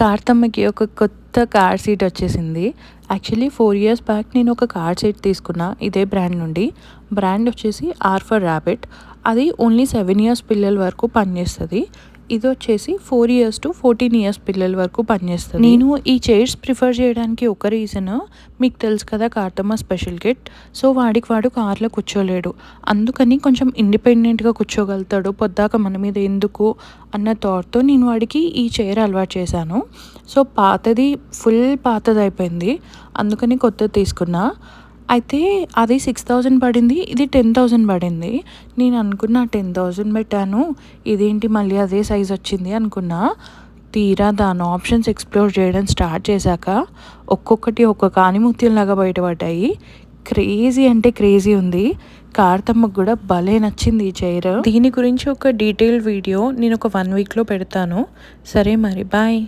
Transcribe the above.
కార్తమ్మకి ఒక కొత్త car seat వచ్చేసింది. యాక్చువల్లీ 4 ఇయర్స్ బ్యాక్ నేను ఒక కార్ సీట్ తీసుకున్నా ఇదే బ్రాండ్ నుండి. బ్రాండ్ వచ్చేసి ఆర్ ఫర్ ర్యాబిట్. అది ఓన్లీ 7 ఇయర్స్ పిల్లల వరకు పనిచేస్తుంది. ఇది వచ్చేసి 4 ఇయర్స్ టు 14 ఇయర్స్ పిల్లల వరకు పనిచేస్తుంది. నేను ఈ చైర్స్ ప్రిఫర్ చేయడానికి ఒక రీజన్, మీకు తెలుసు కదా కార్తమ్మ స్పెషల్ కిట్. సో వాడు కార్లో కూర్చోలేడు, అందుకని కొంచెం ఇండిపెండెంట్గా కూర్చోగలుగుతాడు. పొద్దాక మన మీద ఎందుకు అన్న థాట్తో నేను వాడికి ఈ చైర్ అలవాటు చేశాను. సో పాతది ఫుల్ పాతది అయిపోయింది, అందుకని కొత్తది తీసుకున్నా. అయితే అది 6,000 పడింది, ఇది 10,000 పడింది. నేను అనుకున్నా 10,000 పెట్టాను, ఇదేంటి మళ్ళీ అదే సైజ్ వచ్చింది అనుకున్నా. తీరా దాని ఆప్షన్స్ ఎక్స్ప్లోర్ చేయడం స్టార్ట్ చేశాక ఒక్కొక్కటి ఒక్కొక్క ఆనిముత్యంలాగా బయటపడ్డాయి. క్రేజీ అంటే క్రేజీ ఉంది. కార్తమ్మకు కూడా భలే నచ్చింది ఈ చైర్. దీని గురించి ఒక డీటెయిల్ వీడియో నేను ఒక 1 వీక్లో పెడతాను. సరే మరి, బాయ్.